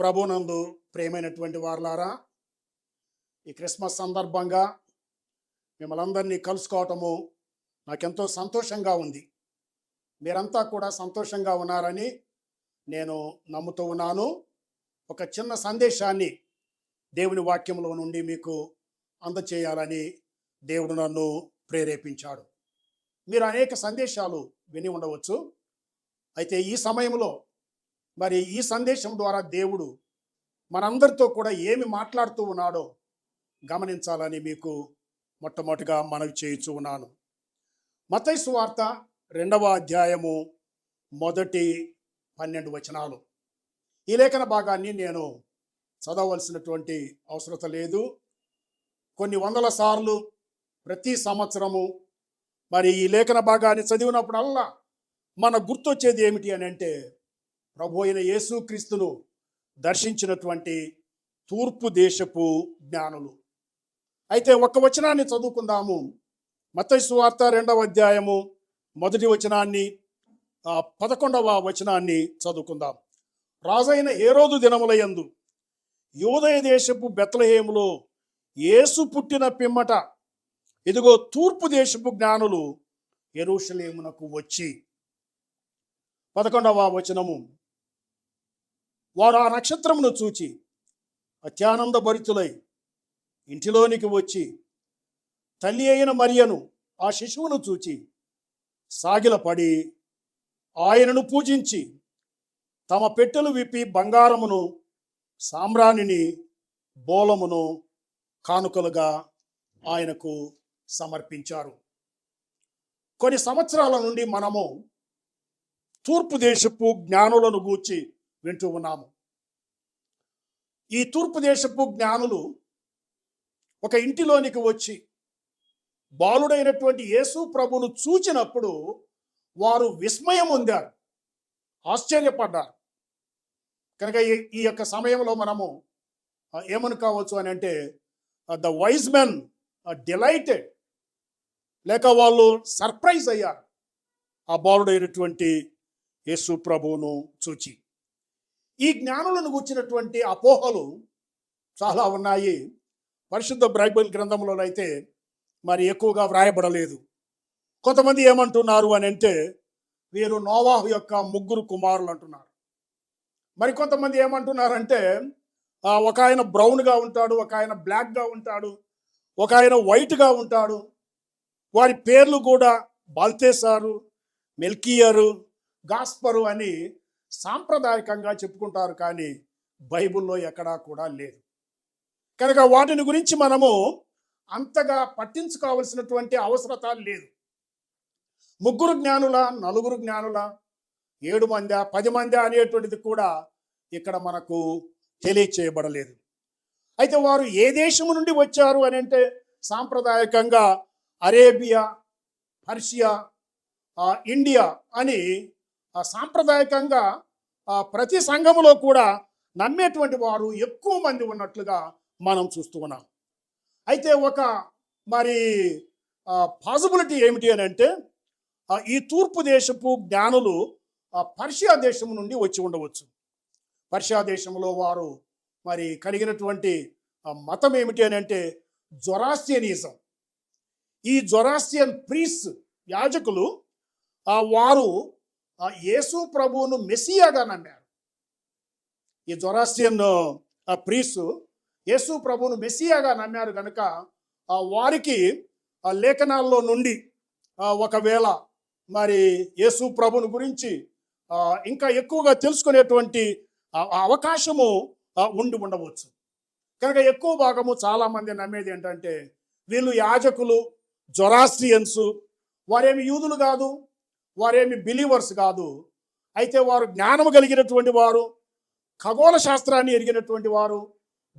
ప్రభునందు ప్రియమైనటువంటి వారలారా, ఈ క్రిస్మస్ సందర్భంగా మిమ్మల్ని అందరినీ కలుసుకోవటము నాకెంతో సంతోషంగా ఉంది. మీరంతా కూడా సంతోషంగా ఉన్నారని నేను నమ్ముతూ ఉన్నాను. ఒక చిన్న సందేశాన్ని దేవుని వాక్యంలో నుండి మీకు అందచేయాలని దేవుడు నన్ను ప్రేరేపించాడు. మీరు అనేక సందేశాలు విని ఉండవచ్చు. అయితే ఈ సమయంలో ఈ సందేశం ద్వారా దేవుడు మనందరితో కూడా ఏమి మాట్లాడుతూ ఉన్నాడో గమనించాలని మీకు మొట్టమొదటిగా మనవి చేయించు ఉన్నాను. మత్తయి సువార్త 2వ అధ్యాయము మొదటి 12 వచనాలు. ఈ లేఖన భాగాన్ని నేను చదవలసినటువంటి అవసరత లేదు. కొన్ని వందల సార్లు ప్రతి సంవత్సరము ఈ లేఖన భాగాన్ని చదివినప్పుడల్లా మన గుర్తొచ్చేది ఏమిటి అని అంటే, ప్రభు అయిన యేసుక్రీస్తును దర్శించినటువంటి తూర్పు దేశపు జ్ఞానులు. అయితే ఒక వచనాన్ని చదువుకుందాము. మత్తయి సువార్త 2వ అధ్యాయము మొదటి వచనాన్ని 11వ వచనాన్ని చదువుకుందాం. రాజైన హేరోదు దినముల యందు యూదయ దేశపు బెత్లెహేములో యేసు పుట్టిన పిమ్మట ఇదిగో తూర్పు దేశపు జ్ఞానులు యెరూషలేమునకు వచ్చి. 11వ వచనము, వారు ఆ నక్షత్రమును చూచి అత్యానంద భరితులై ఇంటిలోనికి వచ్చి తల్లి అయిన మరియను ఆ శిశువును చూచి సాగిలపడి ఆయనను పూజించి తమ పెట్టెలు విప్పి బంగారమును సామ్రాణిని బోలమును కానుకలుగా ఆయనకు సమర్పించారు. కొన్ని సంవత్సరాల నుండి మనము తూర్పు దేశపు జ్ఞానులను గూర్చి వింటూ ఉన్నాము. ఈ తూర్పు దేశపు జ్ఞానులు ఒక ఇంటిలోనికి వచ్చి బాలుడైనటువంటి యేసు ప్రభును చూచినప్పుడు వారు విస్మయం పొందారు, ఆశ్చర్యపడ్డారు. కనుక ఈ యొక్క సమయంలో మనము ఏమనుకోవచ్చు అని అంటే, ద వైజ్ మెన్ డిలైటెడ్, లేక వాళ్ళు సర్ప్రైజ్ అయ్యారు ఆ బాలుడైనటువంటి యేసు ప్రభువును చూచి. ఈ జ్ఞానులను కూర్చున్నటువంటి అపోహలు చాలా ఉన్నాయి. పరిశుద్ధ బైబిల్ గ్రంథంలో అయితే ఎక్కువగా వ్రాయబడలేదు. కొంతమంది ఏమంటున్నారు అని అంటే, వీరు నోవాహు యొక్క 3 కుమారులు అంటున్నారు. కొంతమంది ఏమంటున్నారంటే, ఒక ఆయన బ్రౌన్గా ఉంటాడు, ఒక ఆయన బ్లాక్గా ఉంటాడు, ఒక ఆయన వైట్గా ఉంటాడు. వారి పేర్లు కూడా బాల్తేసారు, మెల్కియరు, గాస్పరు అని సాంప్రదాయకంగా చెప్పుకుంటారు, కానీ బైబిల్లో ఎక్కడా కూడా లేదు. కనుక వాటిని గురించి మనము అంతగా పట్టించుకోవాల్సినటువంటి అవసరత లేదు. 3 జ్ఞానుల, 4 జ్ఞానుల, 7 మంది, 10 మంది అనేటువంటిది కూడా ఇక్కడ మనకు తెలియచేయబడలేదు. అయితే వారు ఏ దేశము నుండి వచ్చారు అని అంటే, సాంప్రదాయకంగా అరేబియా, పర్షియా, ఇండియా అని సాంప్రదాయకంగా ప్రతి సంఘములో కూడా నమ్మేటువంటి వారు ఎక్కువ మంది ఉన్నట్లుగా మనం చూస్తూ ఉన్నాం. అయితే ఒక పాసిబిలిటీ ఏమిటి అని అంటే, ఈ తూర్పు దేశపు జ్ఞానులు పర్షియా దేశం నుండి వచ్చి ఉండవచ్చు. పర్షియా దేశంలో వారు కలిగినటువంటి మతం ఏమిటి అని అంటే జొరాస్ట్రియనిజం. ఈ జొరాస్ట్రియన్ ప్రీస్ట్, యాజకులు, వారు యేసు ప్రభువును మెస్సియాగా నమ్మారు. ఈ జొరాస్ట్రియన్ ప్రీస్ట్ యేసు ప్రభువును మెస్సియాగా నమ్మారు కనుక వారికి లేఖనాల్లో నుండి ఒకవేళ యేసు ప్రభువును గురించి ఇంకా ఎక్కువగా తెలుసుకునేటువంటి అవకాశము ఉండి ఉండవచ్చు. కనుక ఎక్కువ భాగము చాలామంది నమ్మేది ఏంటంటే, వీళ్ళు యాజకులు, జొరాస్ట్రియన్స్, వారేమి యూదులు కాదు, వారేమి బిలీవర్స్ కాదు. అయితే వారు జ్ఞానము కలిగినటువంటి వారు, ఖగోళ శాస్త్రాన్ని ఎరిగినటువంటి వారు,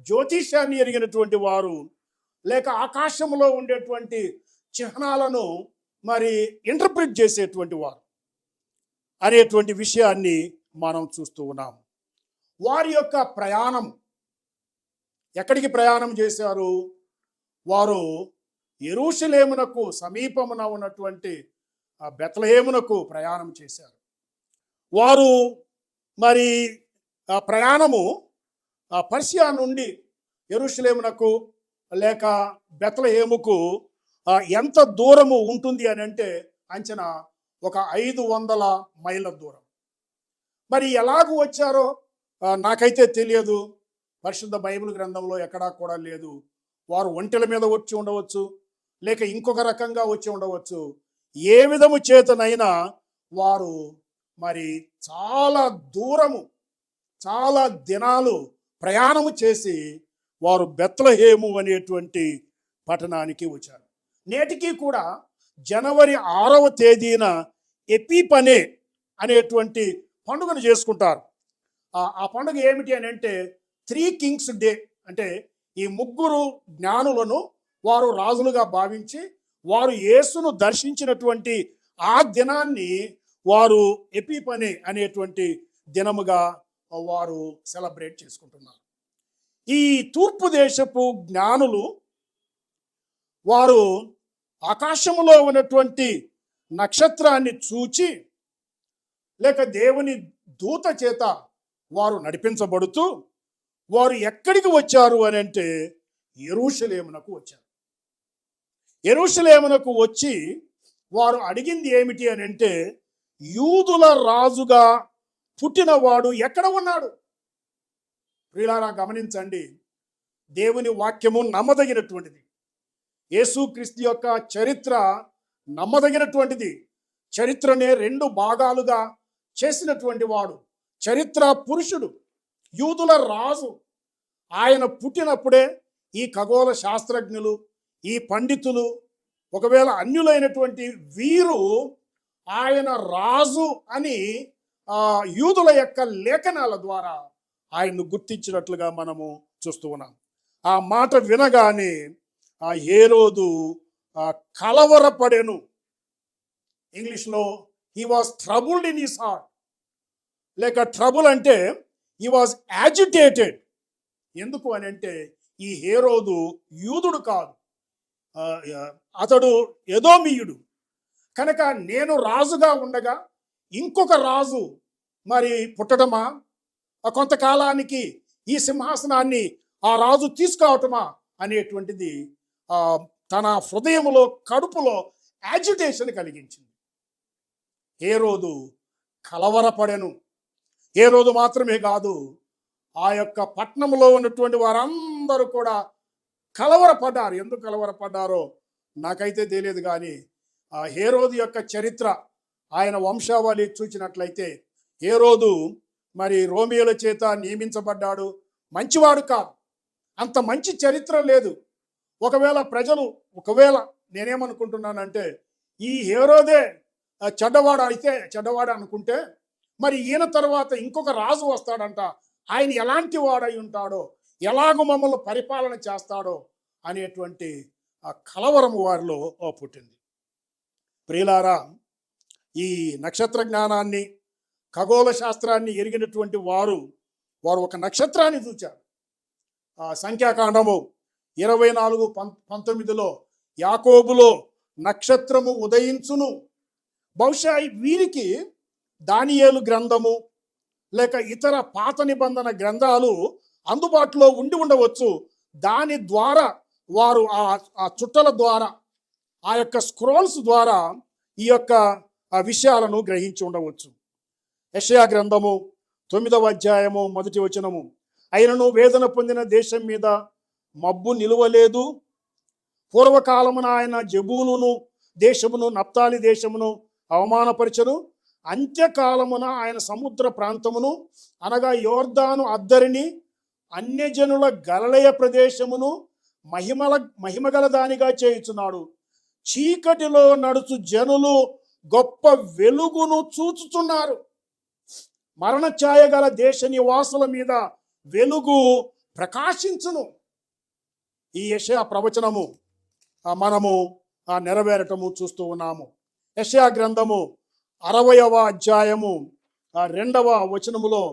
జ్యోతిష్యాన్ని ఎరిగినటువంటి వారు, లేక ఆకాశంలో ఉండేటువంటి చిహ్నాలను ఇంటర్ప్రిట్ చేసేటువంటి వారు అనేటువంటి విషయాన్ని మనం చూస్తూ ఉన్నాం. వారి యొక్క ప్రయాణం ఎక్కడికి ప్రయాణం చేశారు? వారు యెరూషలేమునకు సమీపమున ఉన్నటువంటి బెత్లెహేమునకు ప్రయాణం చేశారు. వారు ప్రయాణము పర్షియా నుండి యెరూషలేమునకు లేక బెత్లెహేముకు ఎంత దూరము ఉంటుంది అని అంటే అంచనా ఒక 500 మైళ్ళ దూరం. మరి ఎలాగూ వచ్చారో నాకైతే తెలియదు. పరిశుద్ధ బైబిల్ గ్రంథంలో ఎక్కడా కూడా లేదు. వారు ఒంటెల మీద వచ్చి ఉండవచ్చు, లేక ఇంకొక రకంగా వచ్చి ఉండవచ్చు. ఏ విధము చేతనైనా వారు మరి చాలా దూరము, చాలా దినాలు ప్రయాణము చేసి వారు బెత్లెహేము అనేటువంటి పట్టణానికి వచ్చారు. నేటికి కూడా జనవరి 6వ తేదీన ఎపిఫనీ అనేటువంటి పండుగను చేసుకుంటారు. ఆ పండుగ ఏమిటి అని అంటే 3 కింగ్స్ డే. అంటే ఈ 3 జ్ఞానులను వారు రాజులుగా భావించి వారు యేసును దర్శించినటువంటి ఆ దినాన్ని వారు ఎపిఫనీ అనేటువంటి దినముగా వారు సెలబ్రేట్ చేసుకుంటున్నారు. ఈ తూర్పు దేశపు జ్ఞానులు వారు ఆకాశములో ఉన్నటువంటి నక్షత్రాన్ని చూచి లేక దేవుని దూత చేత వారు నడిపించబడుతూ వారు ఎక్కడికి వచ్చారు అని అంటే యెరూషలేమునకు వచ్చారు. యెరూషలేమునకు వచ్చి వారు అడిగింది ఏమిటి అని అంటే యూదుల రాజుగా పుట్టినవాడు ఎక్కడ ఉన్నాడు? ప్రియులారా గమనించండి, దేవుని వాక్యము నమ్మదగినటువంటిది. యేసుక్రీస్తు యొక్క చరిత్ర నమ్మదగినటువంటిది. చరిత్రనే 2 భాగాలుగా చేసినటువంటి వాడు చరిత్ర పురుషుడు, యూదుల రాజు. ఆయన పుట్టినప్పుడే ఈ ఖగోళ శాస్త్రజ్ఞులు, ఈ పండితులు, ఒకవేళ అన్యులైనటువంటి వీరు ఆయన రాజు అని యూదుల యొక్క లేఖనాల ద్వారా ఆయన్ను గుర్తించినట్లుగా మనము చూస్తూ ఉన్నాం. ఆ మాట వినగానే ఆ హేరోదు కలవరపడెను. ఇంగ్లీష్లో he was troubled in his heart. లేక ట్రబుల్ అంటే హీ వాజ్ యాజిటేటెడ్. ఎందుకు అని అంటే ఈ హేరోదు యూదుడు కాదు, అతడు ఎదోమీయుడు. కనుక నేను రాజుగా ఉండగా ఇంకొక రాజు మరి పుట్టడమా, కొంతకాలానికి ఈ సింహాసనాన్ని ఆ రాజు తీసుకురావటమా అనేటువంటిది తన హృదయములో, కడుపులో యాజిటేషన్ కలిగించింది. హేరోదు కలవరపడెను. హేరోదు మాత్రమే కాదు, ఆ యొక్క పట్టణంలో ఉన్నటువంటి వారందరూ కూడా కలవరపడ్డారు. ఎందుకు కలవరపడ్డారో నాకైతే తెలియదు, కానీ ఆ హేరోదు యొక్క చరిత్ర, ఆయన వంశావళి చూచినట్లయితే హేరోదు మరి రోమియోల చేత నియమించబడ్డాడు. మంచివాడు కాదు, అంత మంచి చరిత్ర లేదు. ఒకవేళ నేనేమనుకుంటున్నానంటే ఈ హేరోదే చెడ్డవాడు అనుకుంటే మరి ఈయన తర్వాత ఇంకొక రాజు వస్తాడంట, ఆయన ఎలాంటి వాడై ఉంటాడో, ఎలాగో మమ్మల్ని పరిపాలన చేస్తాడో అనేటువంటి ఆ కలవరము వారిలో పుట్టింది. ప్రియులారా, ఈ నక్షత్ర జ్ఞానాన్ని, ఖగోళ శాస్త్రాన్ని ఎరిగినటువంటి వారు ఒక నక్షత్రాన్ని చూచారు. సంఖ్యాకాండము 24:19 యాకోబులో నక్షత్రము ఉదయించును. బహుశా వీరికి దానియేలు గ్రంథము లేక ఇతర పాత నిబంధన గ్రంథాలు అందుబాటులో ఉండి ఉండవచ్చు. దాని ద్వారా వారు ఆ చుట్టల ద్వారా, ఆ యొక్క స్క్రోల్స్ ద్వారా ఈ యొక్క విషయాలను గ్రహించి ఉండవచ్చు. యెషయా గ్రంథము 9వ అధ్యాయము 1వ వచనము, అయినను వేదన పొందిన దేశం మీద మబ్బు నిలువలేదు. పూర్వకాలమున ఆయన జబూలును దేశమును, నప్తాలి దేశమును అవమానపరచను. అంత్యకాలమున ఆయన సముద్ర ప్రాంతమును అనగా యోర్దాను అద్దరిని, అన్యజనుల గలిలయ ప్రదేశమును మహిమగల దానిగా చేయుచున్నాడు. చీకటిలో నడుచు జనులు గొప్ప వెలుగును చూచుచున్నారు. మరణ ఛాయ గల దేశ నివాసుల మీద వెలుగు ప్రకాశించును. ఈ యెషయా ప్రవచనము మనము నెరవేరటము చూస్తూ ఉన్నాము. యెషయా గ్రంథము 60వ అధ్యాయము 2వ వచనములో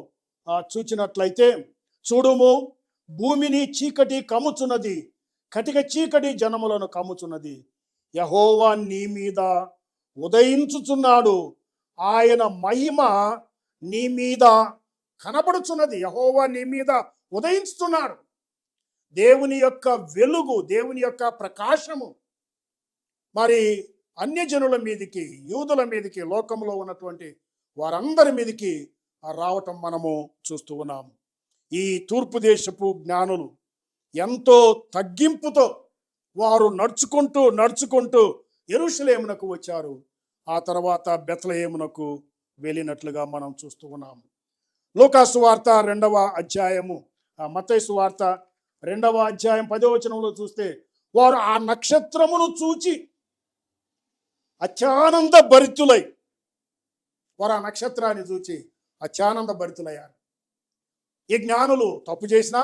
చూచినట్లయితే, చూడుము, భూమిని చీకటి కమ్ముచున్నది, కటిక చీకటి జనములను కమ్ముచున్నది. యెహోవా నీ మీద ఉదయించుచున్నాడు, ఆయన మహిమ నీ మీద కనబడుచున్నది. యెహోవా నీ మీద ఉదయించుతున్నాడు. దేవుని యొక్క వెలుగు, దేవుని యొక్క ప్రకాశము మరి అన్యజనుల మీదికి, యూదుల మీదికి, లోకంలో ఉన్నటువంటి వారందరి మీదికి రావటం మనము చూస్తూ ఉన్నాము. ఈ తూర్పు దేశపు జ్ఞానులు ఎంతో తగ్గింపుతో వారు నడుచుకుంటూ యెరూషలేమునకు వచ్చారు. ఆ తర్వాత బెత్లెహేమునకు వెళ్ళినట్లుగా మనం చూస్తూ ఉన్నాము. లూకా సువార్త 2వ అధ్యాయము, మత్తయి సువార్త 2వ అధ్యాయం 10వ వచనంలో చూస్తే వారు ఆ నక్షత్రమును చూచి అత్యానంద భరితులై, వారు ఆ నక్షత్రాన్ని చూచి అత్యానంద భరితులయ్యారు. ఈ జ్ఞానులు తప్పు చేసినా,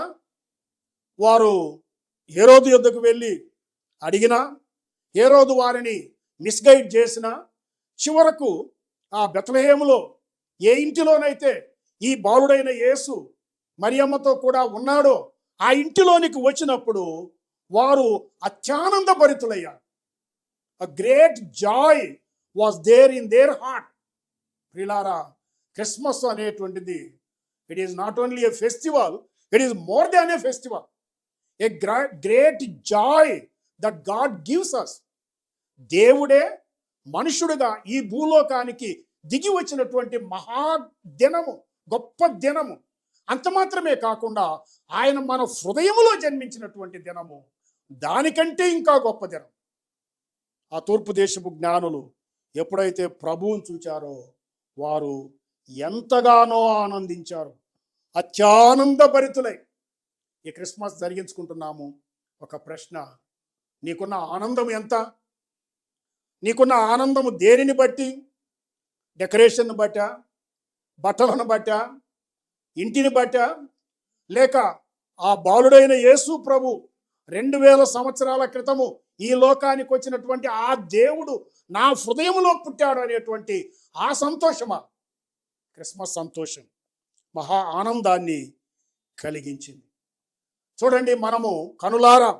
వారు హేరోదు యొద్దకు వెళ్ళి అడిగినా, హేరోదు వారిని మిస్గైడ్ చేసిన, చివరకు ఆ బెత్లెహేములో ఏ ఇంటిలోనైతే ఈ బాలుడైన యేసు మరియమ్మతో కూడా ఉన్నాడో ఆ ఇంటిలోనికి వచ్చినప్పుడు వారు అత్యానంద భరితులయ్యారు. A great joy was there in their heart. ప్రియులారా, క్రిస్మస్ అనేటువంటిది it is not only a festival, it is more than a festival. A great joy that God gives us. దేవుడే మనుషుడుగా ఈ భూలోకానికి దిగి వచ్చినటువంటి మహాదినము, గొప్ప దినము. అంత మాత్రమే కాకుండా ఆయన మన హృదయములో జన్మించినటువంటి దినము, దానికంటే ఇంకా గొప్ప దినం. ఆ తూర్పు దేశపు జ్ఞానులు ఎప్పుడైతే ప్రభువును చూచారో వారు ఎంతగానో ఆనందించారు, అత్యానంద భరితులై. ఈ క్రిస్మస్ జరిగించుకుంటున్నాము. ఒక ప్రశ్న, నీకున్న ఆనందం ఎంత? నీకున్న ఆనందము దేనిని బట్టి? డెకరేషన్ బట్టా, బట్టలను బట్టా, ఇంటిని బట్టా, లేక ఆ బాలుడైన యేసు ప్రభు 2000 సంవత్సరాల క్రితము ఈ లోకానికి వచ్చినటువంటి ఆ దేవుడు నా హృదయంలో పుట్టాడు అనేటువంటి ఆ సంతోషమా? క్రిస్మస్ సంతోషం మహా ఆనందాన్ని కలిగించింది. చూడండి, మనము కనులారా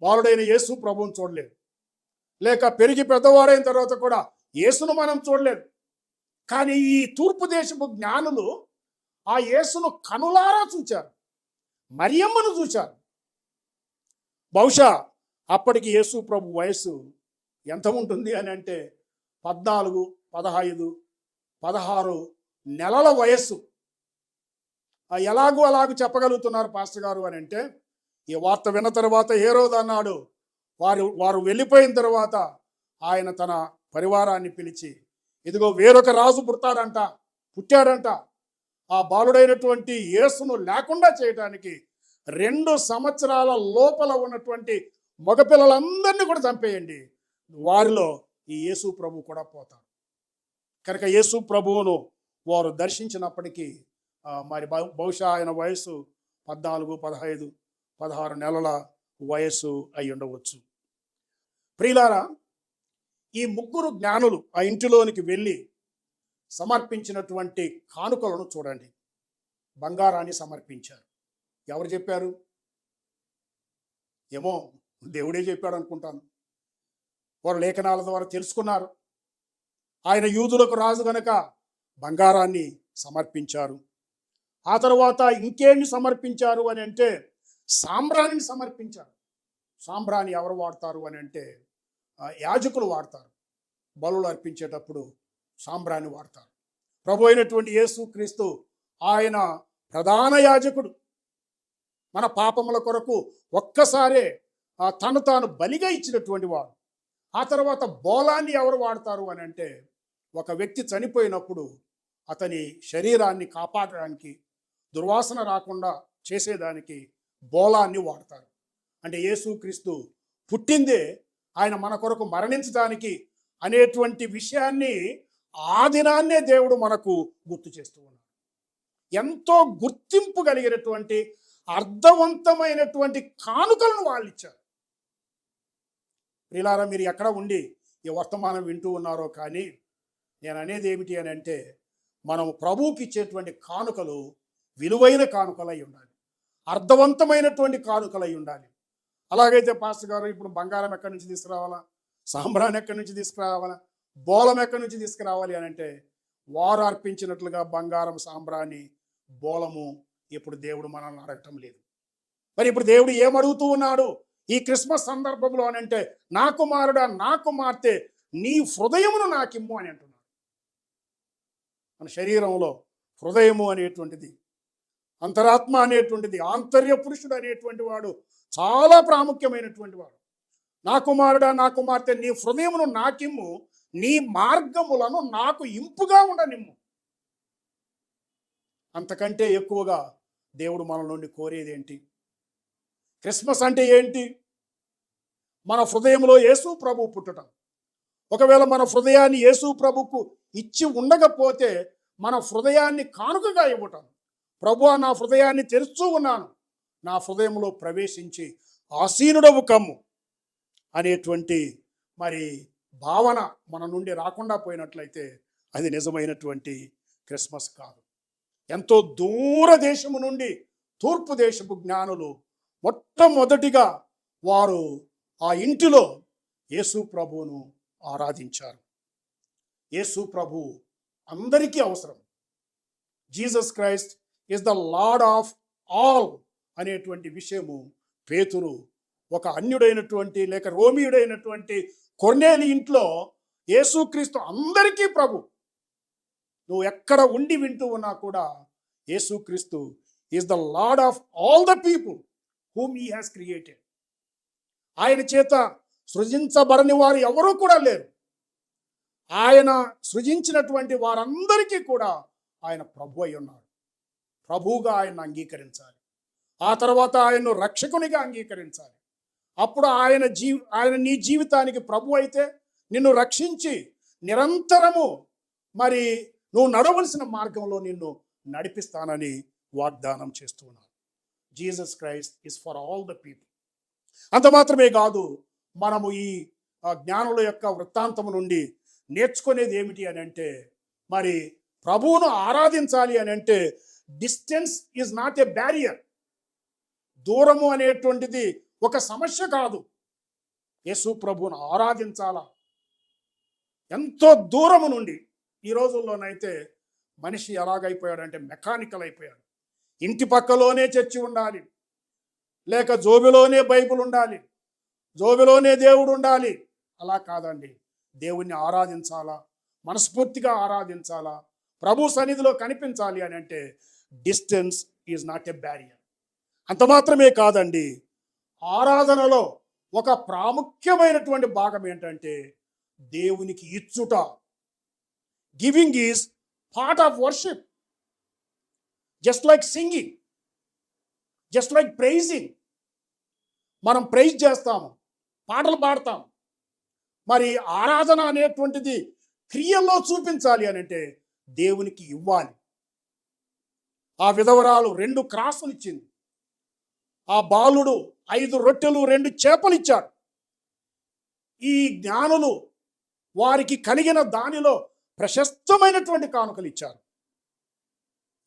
బాలుడైన యేసు ప్రభువుని చూడలేదు, లేక పెరిగి పెద్దవాడైన తర్వాత కూడా యేసును మనం చూడలేదు. కానీ ఈ తూర్పు దేశపు జ్ఞానులు ఆ యేసును కనులారా చూచారు, మరియమ్మను చూచారు. బహుశా అప్పటికి యేసు ప్రభు వయస్సు ఎంత ఉంటుంది అని అంటే 14, 15, 16 నెలల వయస్సు. అలాగూ చెప్పగలుగుతున్నారు పాస్టర్ గారు అని అంటే, ఈ వార్త విన్న తర్వాత హేరోదు అన్నాడు, వారు వెళ్ళిపోయిన తర్వాత ఆయన తన పరివారాన్ని పిలిచి, ఇదిగో వేరొక రాజు పుట్టాడంట. ఆ బాలుడైనటువంటి యేసును లేకుండా చేయడానికి 2 సంవత్సరాల లోపల ఉన్నటువంటి మగపిల్లలందరినీ కూడా చంపేయండి, వారిలో ఈ యేసు ప్రభు కూడా పోతాడు. కనుక యేసు ప్రభువును వారు దర్శించినప్పటికీ మరి బహుశా ఆయన వయసు 14, 15, 16 నెలల వయస్సు అయి ఉండవచ్చు. ప్రియులారా, ఈ ముగ్గురు జ్ఞానులు ఆ ఇంటిలోనికి వెళ్ళి సమర్పించినటువంటి కానుకలను చూడండి. బంగారాన్ని సమర్పించారు. ఎవరు చెప్పారు? ఏమో దేవుడే చెప్పాడు అనుకుంటాను. వారు లేఖనాల ద్వారా తెలుసుకున్నారు. ఆయన యూదులకు రాజు గనక బంగారాన్ని సమర్పించారు. ఆ తర్వాత ఇంకేమి సమర్పించారు అని అంటే సాంబ్రాణిని సమర్పించారు. సాంబ్రాణి ఎవరు వాడతారు అని అంటే యాజకులు వాడతారు. బలులు అర్పించేటప్పుడు సాంబ్రాణి వాడతారు. ప్రభు అయినటువంటి యేసు క్రీస్తు ఆయన ప్రధాన యాజకుడు. మన పాపముల కొరకు ఒక్కసారే తను తాను బలిగా ఇచ్చినటువంటి వాడు. ఆ తర్వాత బోలాన్ని ఎవరు వాడతారు అని అంటే ఒక వ్యక్తి చనిపోయినప్పుడు అతని శరీరాన్ని కాపాడడానికి, దుర్వాసన రాకుండా చేసేదానికి బోలాన్ని వాడతారు. అంటే యేసుక్రీస్తు పుట్టిందే ఆయన మన కొరకు మరణించడానికి అనేటువంటి విషయాన్ని ఆ దినాన్నే దేవుడు మనకు గుర్తు చేస్తూ ఉన్నాడు. ఎంతో గుర్తింపు కలిగినటువంటి అర్థవంతమైనటువంటి కానుకలను వాళ్ళు ఇచ్చారు. ప్రియులారా, మీరు ఎక్కడ ఉండి ఈ వర్తమానం వింటూ ఉన్నారో కానీ నేను అనేది ఏమిటి అని అంటే, మనం ప్రభువుకి ఇచ్చేటువంటి కానుకలు విలువైన కానుకలై ఉండాలి, అర్థవంతమైనటువంటి కానుకలై ఉండాలి. అలాగైతే పాస్టర్ గారు ఇప్పుడు బంగారం ఎక్కడి నుంచి తీసుకురావాలా, సాంబ్రాన్ని ఎక్కడి నుంచి తీసుకురావాలా, బోలం ఎక్కడి నుంచి తీసుకురావాలి అని అంటే వారు అర్పించినట్లుగా బంగారం సాంబ్రాన్ని బోలము ఇప్పుడు దేవుడు మనల్ని అడగటం లేదు. మరి ఇప్పుడు దేవుడు ఏమడుగుతూ ఉన్నాడు ఈ క్రిస్మస్ సందర్భంలో అని అంటే, నా కుమారుడా నా కుమార్తె నీ హృదయమును నాకిమ్ము అని అంటున్నాడు. మన శరీరంలో హృదయము అనేటువంటిది, అంతరాత్మ అనేటువంటిది, ఆంతర్య పురుషుడు అనేటువంటి వాడు చాలా ప్రాముఖ్యమైనటువంటి వాడు. నా కుమారుడా నా కుమార్తె నీ హృదయమును నాకిమ్ము, నీ మార్గములను నాకు ఇంపుగా ఉండనిమ్ము. అంతకంటే ఎక్కువగా దేవుడు మన నుండి కోరేది ఏంటి? క్రిస్మస్ అంటే ఏంటి? మన హృదయంలో యేసు ప్రభు పుట్టడం. ఒకవేళ మన హృదయాన్ని యేసు ప్రభుకు ఇచ్చి ఉండకపోతే మన హృదయాన్ని కానుకగా ఇవ్వటం. ప్రభువా నా హృదయాన్ని తెరుస్తూ ఉన్నాను, నా హృదయంలో ప్రవేశించి ఆసీనుడవు కమ్ము అనేటువంటి మరి భావన మన నుండి రాకుండా పోయినట్లయితే అది నిజమైనటువంటి క్రిస్మస్ కాదు. ఎంతో దూర దేశము నుండి తూర్పు దేశపు జ్ఞానులు మొట్టమొదటిగా వారు ఆ ఇంటిలో యేసు ప్రభువును ఆరాధించారు. యేసు ప్రభు అందరికీ అవసరం. Jesus Christ is the lord of all అనేటువంటి విషయము పేతురు ఒక అన్యుడైనటువంటి లేక రోమియుడైనటువంటి కొర్నేలి ఇంట్లో యేసుక్రీస్తు అందరికీ ప్రభు. నువ్వు ఎక్కడ ఉండి వింటూ ఉన్నా కూడా యేసుక్రీస్తు is the lord of all the people whom he has created. ఆయన చేత సృజించబడని వారు ఎవరూ కూడా లేరు. ఆయన సృజించినటువంటి వారందరికీ కూడా ఆయన ప్రభు అయి ఉన్నాడు. ప్రభువుగా ఆయన అంగీకరించాలి. ఆ తర్వాత ఆయన్ను రక్షకునిగా అంగీకరించాలి. అప్పుడు ఆయన నీ జీవితానికి ప్రభు అయితే నిన్ను రక్షించి నిరంతరము మరి నువ్వు నడవలసిన మార్గంలో నిన్ను నడిపిస్తానని వాగ్దానం చేస్తున్నాను. Jesus Christ is for all the people. అంత మాత్రమే కాదు, మనము ఈ జ్ఞానుల యొక్క వృత్తాంతము నుండి నేర్చుకునేది ఏమిటి అని అంటే, మరి ప్రభువును ఆరాధించాలి అని అంటే distance is not a barrier. దూరము అనేటువంటిది ఒక సమస్య కాదు. యేసు ప్రభువును ఆరాధించాలా. ఎంతో దూరము నుండి, ఈ రోజుల్లోనైతే మనిషి ఎలాగైపోయాడంటే మెకానికల్ అయిపోయాడు. ఇంటి పక్కలోనే చర్చి ఉండాలి, లేక జోబిలోనే బైబిల్ ఉండాలి, జోబిలోనే దేవుడు ఉండాలి. అలా కాదండి. దేవుణ్ణి ఆరాధించాలా, మనస్ఫూర్తిగా ఆరాధించాలా, ప్రభు సన్నిధిలో కనిపించాలి అని అంటే distance is not a barrier. అంత మాత్రమే కాదండి, ఆరాధనలో ఒక ప్రాముఖ్యమైనటువంటి భాగం ఏంటంటే దేవునికి ఇచ్చుట. Giving is part of worship. Just like singing, just like praising. మనం ప్రైజ్ చేస్తాము, పాటలు పాడతాం. మరి ఆరాధన అనేటువంటిది క్రియల్లో చూపించాలి అని అంటే దేవునికి ఇవ్వాలి. ఆ విధవరాలు 2 క్రాసులు ఇచ్చింది. ఆ బాలుడు 5 రొట్టెలు 2 చేపలు ఇచ్చాడు. ఈ జ్ఞానులు వారికి కలిగిన దానిలో ప్రశస్తమైనటువంటి కానుకలు ఇచ్చారు.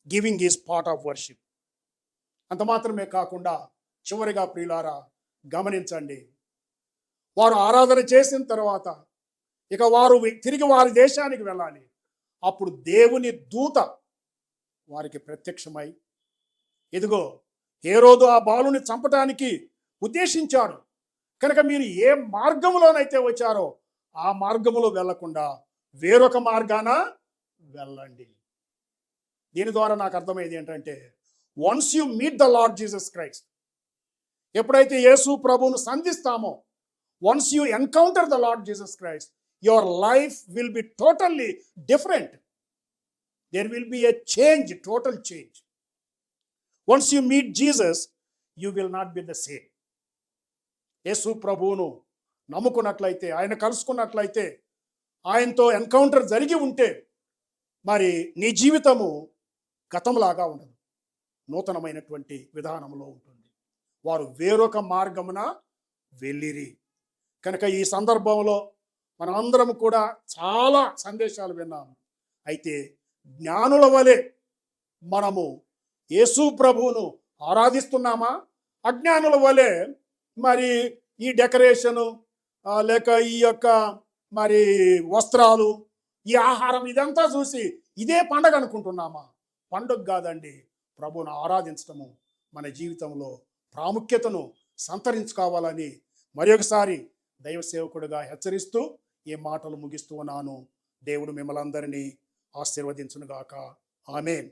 Giving is part of worship. అంత మాత్రమే కాకుండా చివరిగా ప్రియులారా గమనించండి, వారు ఆరాధన చేసిన తర్వాత ఇక వారు తిరిగి వారి దేశానికి వెళ్ళాలి. అప్పుడు దేవుని దూత వారికి ప్రత్యక్షమై, ఇదిగో హేరోదు ఆ బాలుని చంపటానికి ఉద్దేశించాడు కనుక మీరు ఏ మార్గంలోనైతే వచ్చారో ఆ మార్గములో వెళ్లకుండా వేరొక మార్గాన వెళ్ళండి. దీని ద్వారా నాకు అర్థమైంది ఏంటంటే, once you meet the Lord Jesus Christ, ఎప్పుడైతే యేసు ప్రభువును సంధిస్తామో, once you encounter the Lord Jesus Christ, your life will be totally different. There will be a change, total change. Once you meet Jesus, you will not be the same. యేసు ప్రభువును నమ్ముకున్నట్లయితే, ఆయన కలుసుకున్నట్లయితే, ఆయనతో encounter జరిగి ఉంటే మరి నీ జీవితము గతంలాగా ఉండదు, నూతనమైనటువంటి విధానంలో ఉంటుంది. వారు వేరొక మార్గమున వెళ్ళిరి. కనుక ఈ సందర్భంలో మనమందరం కూడా చాలా సందేశాలు విన్నాము. అయితే జ్ఞానుల వలె మనము యేసు ప్రభువును ఆరాధిస్తున్నామా? అజ్ఞానుల వలె మరి ఈ డెకరేషను లేక ఈ యొక్క మరి వస్త్రాలు, ఈ ఆహారం ఇదంతా చూసి ఇదే పండగ అనుకుంటున్నామా? పండుగ కాదండి, ప్రభువును ఆరాధించటము మన జీవితంలో ప్రాముఖ్యతను సంతరించుకోవాలని మరి ఒకసారి దైవ సేవకుడిగా హెచ్చరిస్తూ ఈ మాటలు ముగిస్తూ ఉన్నాను. దేవుడు మిమ్మల్ని అందరినీ ఆశీర్వదించునుగాక. ఆమేన్.